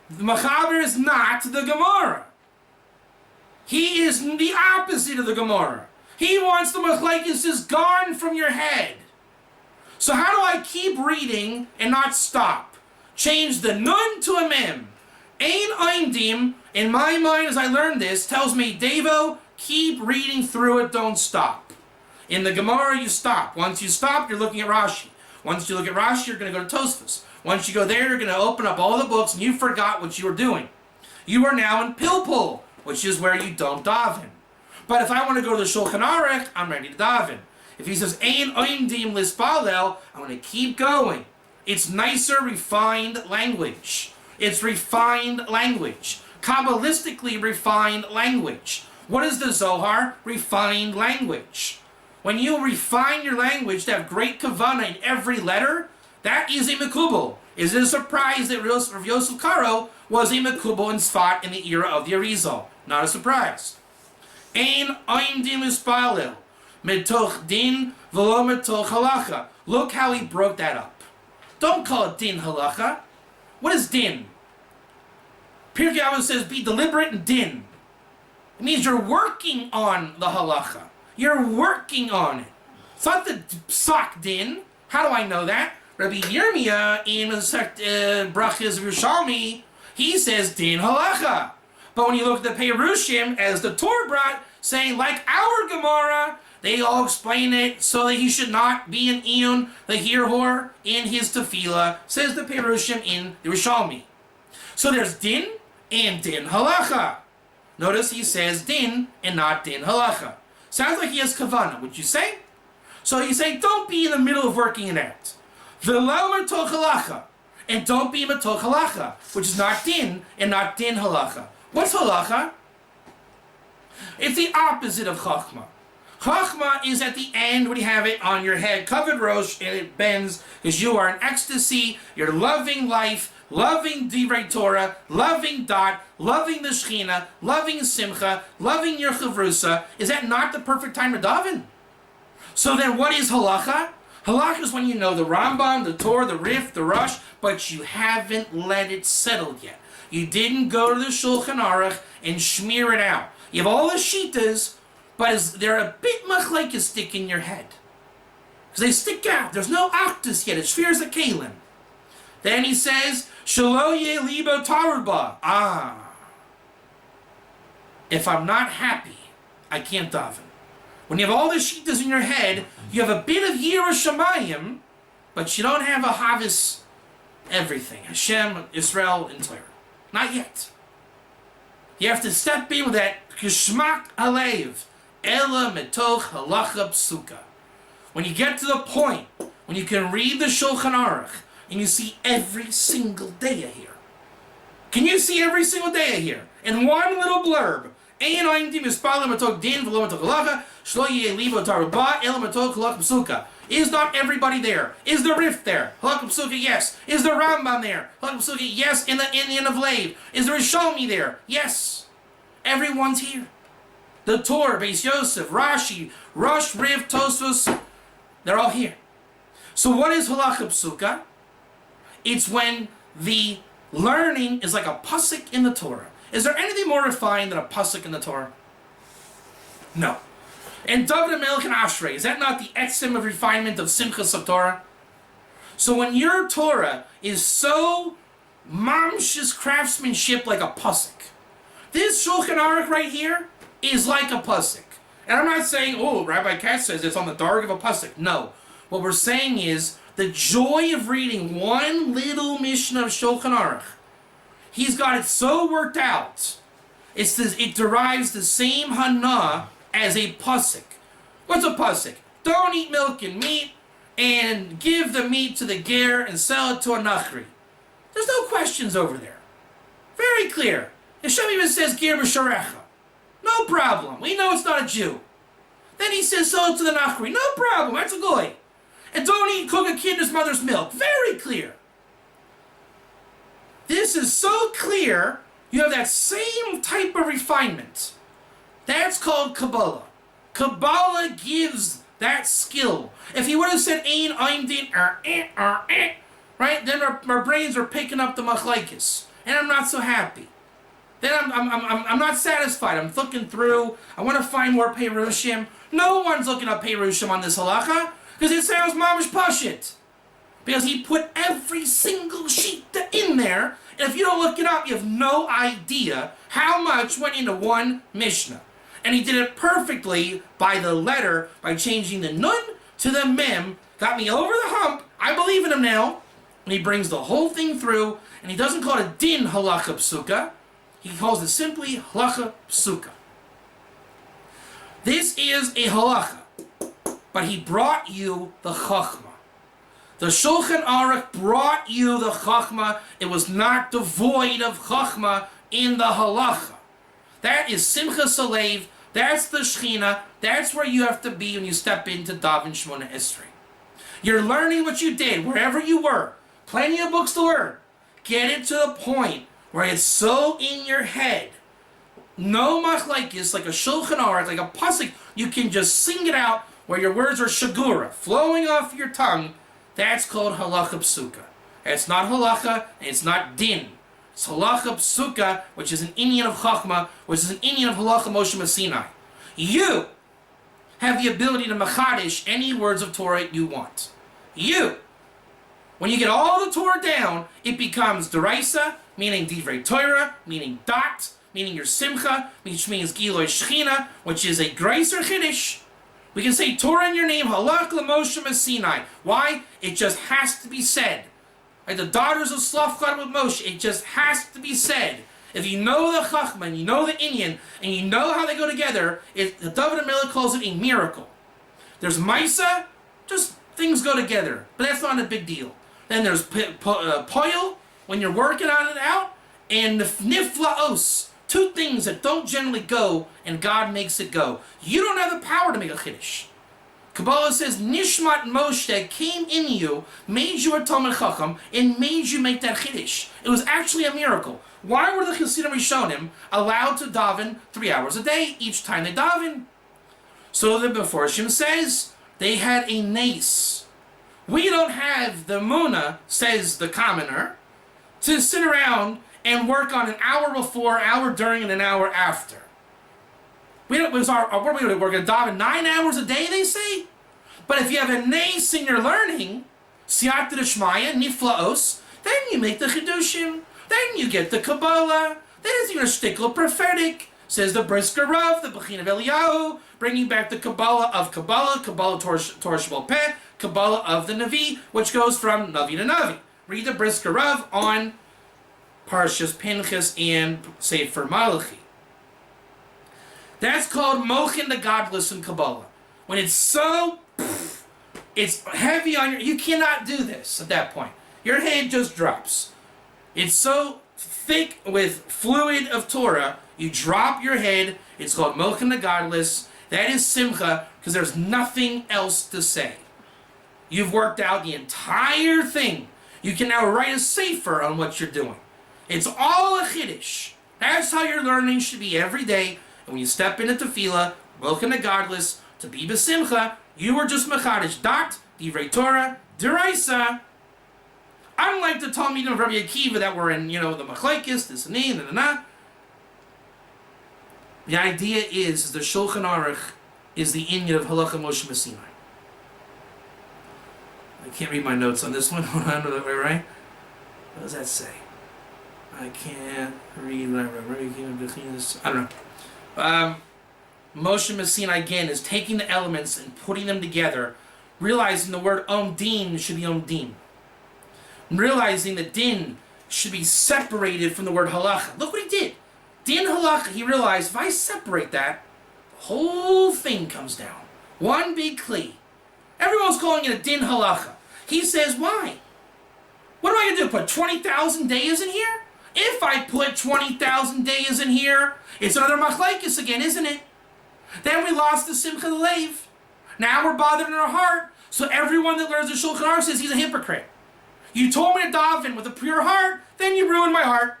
The Mechaber is not the Gemara. He is the opposite of the Gemara. He wants the Machlekes is gone from your head. So how do I keep reading and not stop? Change the nun to a mem. Ein oimdim, in my mind as I learned this, tells me, Devo, keep reading through it, don't stop. In the Gemara, you stop. Once you stop, you're looking at Rashi. Once you look at Rashi, you're going to go to Tosfos. Once you go there, you're going to open up all the books, and you forgot what you were doing. You are now in Pilpul, which is where you don't daven. But if I want to go to the Shulchan Aruch, I'm ready to daven. If he says, Ein oimdim lispalel, I'm going to keep going. It's nicer, refined language. It's refined language. Kabbalistically refined language. What is the Zohar? Refined language. When you refine your language to have great kavanah in every letter, that is a mekubal. Is it a surprise that Rav Yosef Karo was a mekubal in Sfat in the era of the Arizal? Not a surprise. Ein oimdim lispalel. Metoch din v'lo metoch halacha. Look how he broke that up. Don't call it din halacha. What is din? Pirkei Avos says be deliberate and din. It means you're working on the halacha. You're working on it. It's not the psak din. How do I know that? Rabbi Yirmiyah in Brachas of Yerushalmi, he says din halacha. But when you look at the Perushim, as the Torah brought, saying like our Gemara, they all explain it so that he should not be an Iyun, the Hirhor, in his tefillah, says the Perushim in the Rishalmi. So there's din and din halacha. Notice he says din and not din halacha. Sounds like he has kavanah, would you say? So he's saying don't be in the middle of working it out. V'lo metoch halacha. And don't be metoch halacha, which is not din and not din halacha. What's halacha? It's the opposite of chachma. Chachma is at the end when you have it on your head, covered rosh, and it bends because you are in ecstasy. You're loving life, loving divrei Torah, loving dot, loving the Shechina, loving simcha, loving your chavrusa. Is that not the perfect time to daven? So then what is halacha? Halacha is when you know the Rambam, the Torah, the Rif, the Rush, but you haven't let it settle yet. You didn't go to the Shulchan Aruch and smear it out. You have all the shitas, but they're a bit machlekes stick in your head. Because they stick out. There's no octus yet. It's spheres of kalim. Then he says, Shelo ye libo taruba. If I'm not happy, I can't daven. When you have all the shitas in your head, you have a bit of Yirah Shamayim, but you don't have a Havis everything. Hashem, Israel, and Torah. Not yet. You have to step in with that Kishmak Alev. Ela metoch halacha psuka. When you get to the point when you can read the Shulchan Aruch and you see every single day here. Can you see every single day here? In one little blurb. Ein oimdim mispalel metoch din v'lo metoch halacha shlo yeh libo taruba ela metoch halacha psuka. Is not everybody there? Is the Rif there? Halacha psuka, yes. Is the Rambam there? Halacha psuka, yes. In the end of Lev. Is the Rishomi there? Yes. Everyone's here. The Torah, Beis Yosef, Rashi, Rosh, Riv, Tosfos, they're all here. So what is halacha psuka? It's when the learning is like a pasuk in the Torah. Is there anything more refined than a pasuk in the Torah? No. And David HaMelech and Ashrei, is that not the etzem of refinement of Simchas HaTorah? So when your Torah is so mamsh's craftsmanship like a pasuk, this Shulchan Aruch right here is like a pasuk. And I'm not saying, oh, Rabbi Katz says it's on the dark of a pasuk. No. What we're saying is the joy of reading one little Mishnah of Shulchan Aruch. He's got it so worked out. It derives the same hana as a pasuk. What's a pasuk? Don't eat milk and meat, and give the meat to the ger and sell it to a nachri. There's no questions over there. Very clear. Hashem even says ger b'sharecha. No problem. We know it's not a Jew. Then he says sell it to the nachri. No problem. That's a goy. And don't cook a kid in his mother's milk. Very clear. This is so clear. You have that same type of refinement. That's called Kabbalah. Kabbalah gives that skill. If he would have said ein, ein, din, right? Then our brains are picking up the machlaikis, and I'm not so happy. Then I'm not satisfied. I'm looking through. I want to find more Perushim. No one's looking up Perushim on this halacha because it sounds mamish pashit. Because he put every single sheet in there, and if you don't look it up, you have no idea how much went into one Mishnah. And he did it perfectly by the letter, by changing the nun to the mem. Got me over the hump. I believe in him now. And he brings the whole thing through, and he doesn't call it a din halacha psuka. He calls it simply halacha psuka. This is a halacha, but he brought you the chachma. The Shulchan Aruch brought you the chachma. It was not devoid of chachma in the halacha. That is Simcha Salev. That's the Shechina. That's where you have to be when you step into Davin Shmona Esrei. You're learning what you did wherever you were. Plenty of books to learn. Get it to the point where it's so in your head. No machlaikis, like a Shulchan Aruch, like a pasuk, you can just sing it out where your words are shagura, flowing off your tongue. That's called halacha psuka. It's not halacha, and it's not din. It's halacha psuka, which is an inyan of chachma, which is an inyan of halacha Moshe Sinai. You have the ability to machadish any words of Torah you want. You. When you get all the Torah down, it becomes deraisa, meaning divrei Torah, meaning dot, meaning your simcha, which means giloi shechina, which is a grace or chiddush. We can say Torah in your name, halach l'Moshe Sinai. Why? It just has to be said. Like the daughters of Slavchad with Moshe, it just has to be said. If you know the chachma, and you know the inyan, and you know how they go together, the David HaMelech calls it a miracle. There's Maisa, just things go together. But that's not a big deal. Then there's Poil, when you're working on it out, and Niflaos. Two things that don't generally go, and God makes it go. You don't have the power to make a chiddush. Kabbalah says, Nishmat Moshe came in you, made you a Talmid Chacham, and made you make that chiddush. It was actually a miracle. Why were the Chassidim Rishonim allowed to daven 3 hours a day each time they daven? So the Meforshim says, they had a nace. We don't have the Muna, says the commoner, to sit around and work on an hour before, hour during, and an hour after. What are we going to work? We're going to daven 9 hours a day, they say? But if you have a nace in your learning, siyata d'shmaya, niflaos, then you make the chidushim, then you get the Kabbalah, then it's even a shtickle prophetic, says the Brisker Rav, the Bechina of Eliyahu, bringing back the Kabbalah of Kabbalah, Kabbalah Torah Shebal Peh, Kabbalah of the Navi, which goes from Navi to Navi. Read the Brisker Rav on Parshas Pinchas and Sefer Malachi. That's called Mochin the Godless in Kabbalah. When it's so, it's heavy on you cannot do this at that point. Your head just drops. It's so thick with fluid of Torah, you drop your head. It's called Mochin the Godless. That is Simcha, because there's nothing else to say. You've worked out the entire thing. You can now write a sefer on what you're doing. It's all a chiddush. That's how your learning should be every day. And when you step into tefillah, Mochin the Godless, to be b'simcha, you are just mechadish dot, divrei Torah, deraisa. Unlike the Talmidim of Rabbi Akiva that were in, the machlekes, this and that. The idea is the Shulchan Aruch is the inyan of halacha Moshe Sinai. I can't read my notes on this one. Hold on, right? What does that say? I can't read. I don't know. Moshe Sinai again is taking the elements and putting them together, realizing the word din should be din. Realizing that din should be separated from the word halacha. Look what he did. Din halacha, he realized if I separate that, Whole thing comes down. One big kli. Everyone's calling it a din halacha. He says, why? What am I going to do, put 20,000 days in here? If I put 20,000 days in here, it's another machlekes again, isn't it? Then we lost the simcha lev. Now we're bothered in our heart. So everyone that learns the Shulchan Aruch says he's a hypocrite. You told me to daven with a pure heart, then you ruined my heart.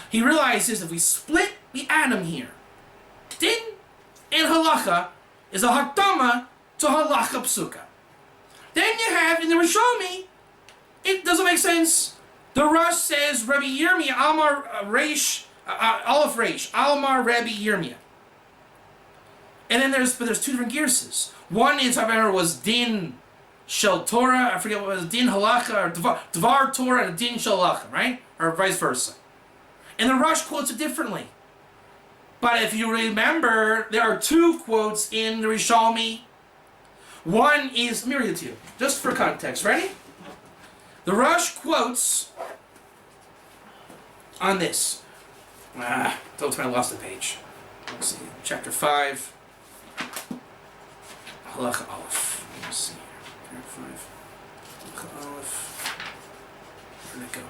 He realizes if we split the atom here, din and halacha is a hakdama to halacha psuka. Then you have in the Rishomi, it doesn't make sense. The Rosh says Rabbi Yirmiyah Almar Reish Aleph Reish Almar Rabbi Yirmiyah. And then there's two different gearses. One is, I remember, was din shel Torah. I forget what it was, din halacha or dvar Torah and din shel halacha, right? Or vice versa. And the Rosh quotes it differently. But if you remember, there are two quotes in the Rishomi. One is, let me read it to you, just for context. Ready? The Rosh quotes on this. Don't tell me I lost the page. Let's see. Chapter 5. Halacha Aleph. Let's see here. Chapter 5. Halacha Aleph. Where'd it go?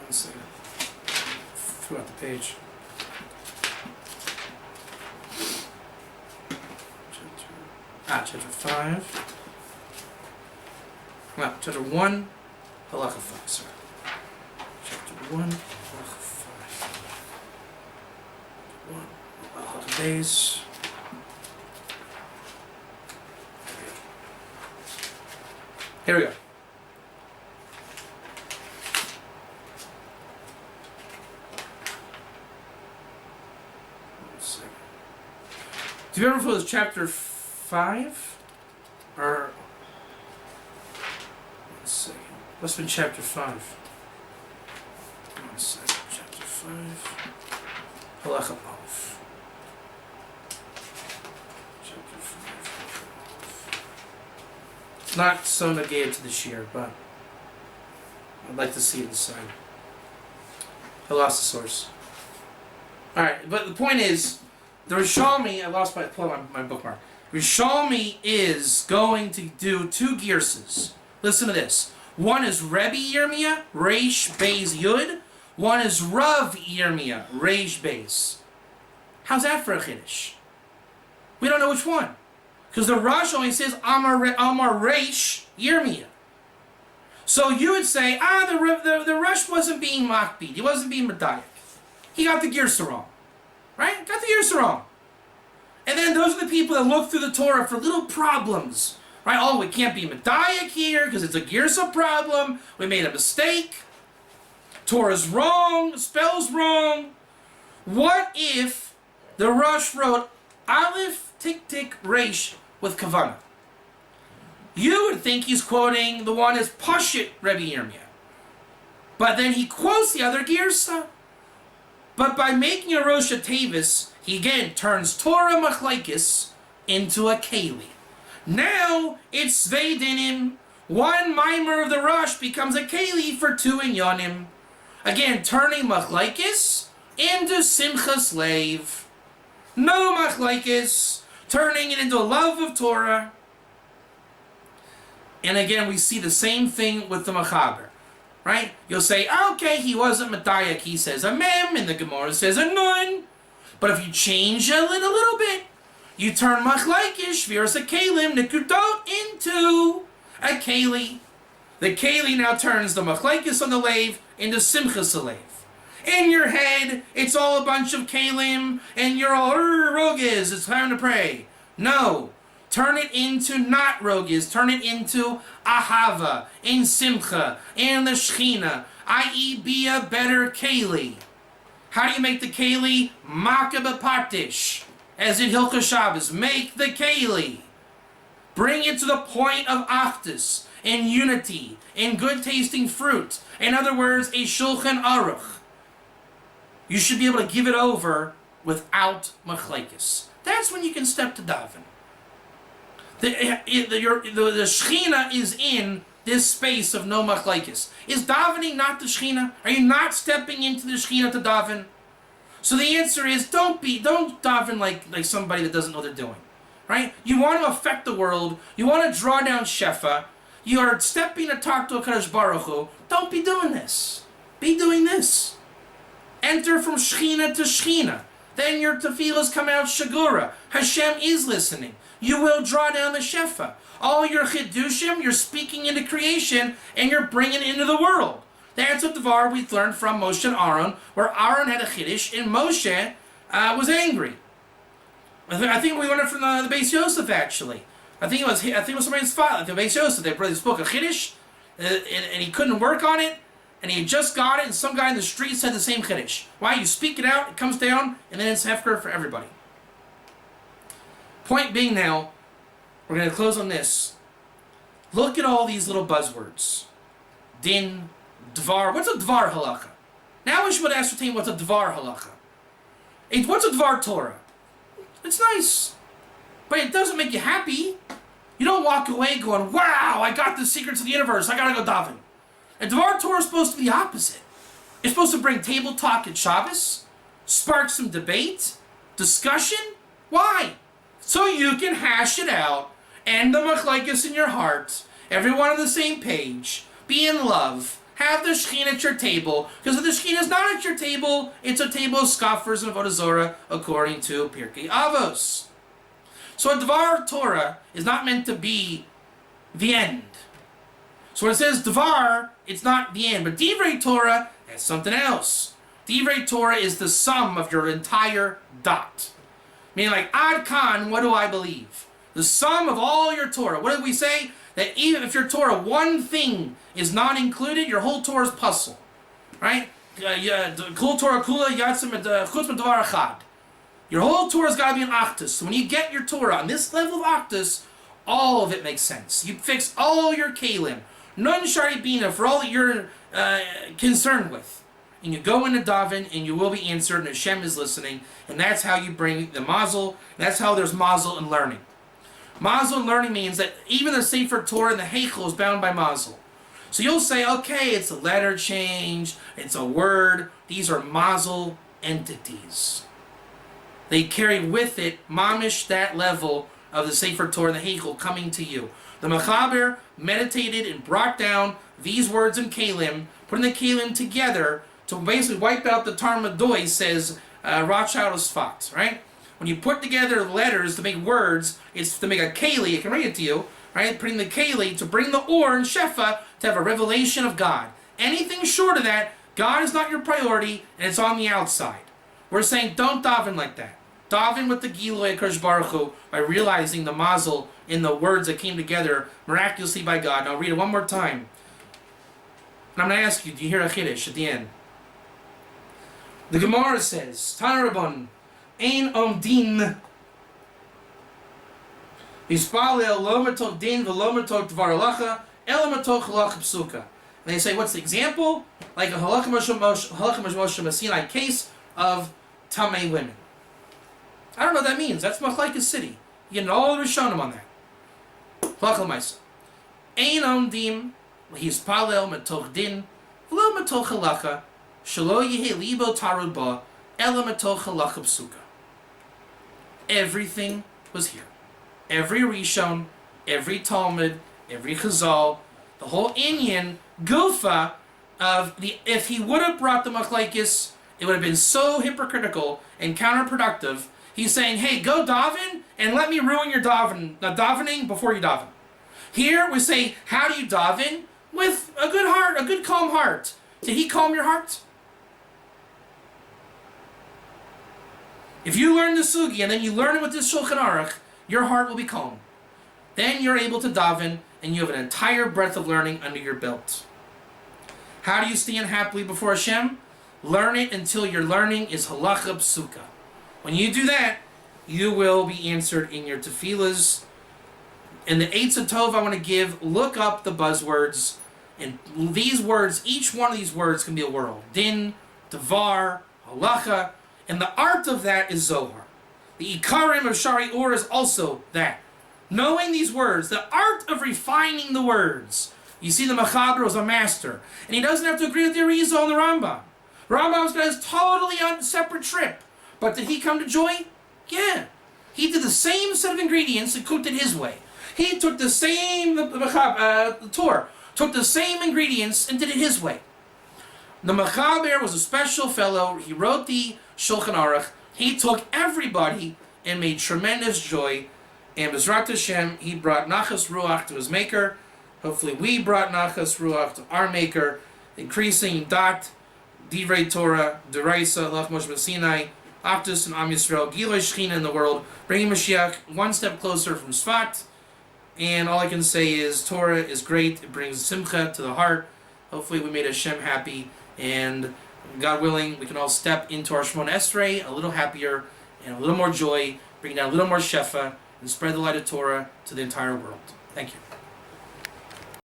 One second. Threw out the page. Chapter 5. Well, chapter 1, halacha 5, sorry. Chapter 1, halacha 5. 1, halacha days. Here we go. One second. Do you remember if it was chapter 5? Or... Must have been chapter 5. One second. Chapter 5. Halacha Aleph. Chapter 5. It's not so negated to this year, but I'd like to see it inside. I lost the source. Alright, but the point is, the Rishomi, I lost my bookmark. Rishomi is going to do two gearses. Listen to this. One is Rebbe Yirmiyah, Reish Beis Yud. One is Rav Yirmiyah, Reish Beis. How's that for a chiddush? We don't know which one. Because the Rosh only says Amar Reish Yirmiyah. So you would say, the Rosh wasn't being makbid. He wasn't being medayik. He got the girsa wrong. Right? Got the girsa wrong. And then those are the people that look through the Torah for little problems. Right? Oh, we can't be medayik here because it's a girsa problem. We made a mistake. Torah's wrong. Spell's wrong. What if the Rosh wrote Aleph Tik Tik Reish with Kavanah? You would think he's quoting the one as Pashit Rebbe Yirmiyah. But then he quotes the other girsa. But by making a Rosh Tevis, he again turns Torah Machlaikis into a Keli. Now it's Sveidinim. One mimer of the Rosh becomes a Keli for two Inyanim. Again, turning Machlaikis into Simchas Leiv. No Machlaikis, turning it into a love of Torah. And again, we see the same thing with the Machaber. Right? You'll say, okay, he wasn't Medayik. He says a mem, and the Gemara says a nun. But if you change it a little bit, you turn Machlaikish, Shviras a Kalim, Nikudot into a Keli. The Keli now turns the Machlaikis on the Leiv into Simchas Leiv. In your head, it's all a bunch of Kalim, and you're all, Rogiz, it's time to pray. No. Turn it into not Rogiz. Turn it into Ahava, in Simcha, in the Shechina, i.e. be a better Keli. How do you make the Keli? Makaba Partish. As in Hilchah Shabbos, make the Keli. Bring it to the point of Achdus, in unity, in good tasting fruit. In other words, a Shulchan Aruch. You should be able to give it over without Machlaikis. That's when you can step to daven. The Shechina is in this space of no Machlaikis. Is davening not the Shechina? Are you not stepping into the Shechina to daven? So the answer is don't daven like somebody that doesn't know what they're doing. Right? You want to affect the world. You want to draw down Shefa. You are stepping to talk to HaKadosh Baruch Hu. Don't be doing this. Be doing this. Enter from Shechina to Shechina. Then your tefillahs come out Shagura. Hashem is listening. You will draw down the Shefa. All your Chidushim, you're speaking into creation, and you're bringing it into the world. That's what Devar we learned from Moshe and Aaron, where Aaron had a Chiddush, and Moshe was angry. I think we learned it from the Beis Yosef, actually. I think it was somebody's father, the Beis Yosef. They spoke a Chiddush, and he couldn't work on it, and he had just got it, and some guy in the street said the same Chiddush. Why? You speak it out, it comes down, and then it's hefker for everybody. Point being now, we're going to close on this. Look at all these little buzzwords. Din, Dvar. What's a Dvar halacha? Now we should ascertain what's a Dvar halacha. What's a Dvar Torah? It's nice, but it doesn't make you happy. You don't walk away going, wow, I got the secrets of the universe, I gotta go daven. And Dvar Torah is supposed to be the opposite. It's supposed to bring table talk at Shabbos, spark some debate, discussion. Why? So you can hash it out, end the machlekes in your heart, everyone on the same page, be in love, have the Shekhinah at your table, because if the Shekhinah is not at your table, it's a table of scoffers and avodah zorah, according to Pirkei Avos. So a Dvar Torah is not meant to be the end. So when it says Dvar, it's not the end. But Divrei Torah, that's something else. Divrei Torah is the sum of your entire dot. Meaning like, Ad Kan, what do I believe? The sum of all your Torah. What did we say? That even if your Torah, one thing is not included, your whole Torah is puzzle. Right? Kol Torah kula yatzim chutz medvar echad. Your whole Torah's got to be an Achdus. So when you get your Torah on this level of Achdus, all of it makes sense. You fix all your kalim. Nun shari bina for all that you're concerned with. And you go into daven and you will be answered and Hashem is listening. And that's how you bring the mazel. That's how there's mazel in learning. Mazel in learning means that even the Sefer Torah and the Heichel is bound by mazel. So you'll say, okay, it's a letter change, it's a word. These are mazel entities. They carry with it, mamish, that level of the Sefer Torah and the Heichel coming to you. The Mechaber meditated and brought down these words in Kalim, putting the Kalim together to basically wipe out the Tarmadoy, says Rothschild of Sfat, right? When you put together letters to make words, it's to make a Keli, I can read it to you, right? Putting the Keli to bring the Or and Shefa to have a revelation of God. Anything short of that, God is not your priority, and it's on the outside. We're saying don't daven like that. Daven with the Gilui HaKadosh Baruch Hu by realizing the mazel in the words that came together miraculously by God. Now I'll read it one more time. And I'm going to ask you, do you hear a Chiddush at the end? The Gemara says, Tana Rabban, Ein Omdin Yispalel lo matoch din v'lo matoch dvar halacha ela matoch halacha psuka. And they say, what's the example? Like a halacha Moshe Massinai case of Tamei women. I don't know what that means. That's Machlekes City. You get all the Rishonim on that. Halacha l'maisa. Ein omdim yispalel matoch din v'lo matoch halacha shelo yehi libo tarud ba ela matoch halacha psuka. Everything was here. Every Rishon, every Talmud, every Chazal, the whole Inyan, Gufa, of the, if he would have brought the Machlekes, it would have been so hypocritical and counterproductive. He's saying, hey, go daven and let me ruin your davening before you daven. Here we say, how do you daven? With a good heart, a good calm heart. Did he calm your heart? If you learn the Sugi and then you learn it with this Shulchan Aruch, your heart will be calm. Then you're able to daven and you have an entire breadth of learning under your belt. How do you stand happily before Hashem? Learn it until your learning is halacha psuka. When you do that, you will be answered in your tefillahs. And the Eitz Tov I want to give, look up the buzzwords. And these words, each one of these words can be a world. Din, Devar, halacha. And the art of that is Zohar. The Ikarim of Shari Ur is also that. Knowing these words, the art of refining the words. You see, the Mechaber was a master. And he doesn't have to agree with the Arizal and the Rambam. Rambam was going totally on a separate trip. But did he come to joy? Yeah. He did the same set of ingredients and cooked it his way. He took the same, the Torah, took the same ingredients and did it his way. The Mechaber was a special fellow. He wrote the Shulchan Aruch. He took everybody and made tremendous joy. And Bezrat Hashem, he brought Nachas Ruach to his maker. Hopefully we brought Nachas Ruach to our maker. Increasing dot, Divrei Torah, Deraisa, Lach Moshe Sinai, Achdus and Am Yisrael, Gilui Shechina in the world, bringing Mashiach one step closer from Sfat. And all I can say is Torah is great. It brings simcha to the heart. Hopefully we made Hashem happy. And God willing, we can all step into our Shemona Esrei a little happier and a little more joy, bring down a little more shefa, and spread the light of Torah to the entire world. Thank you.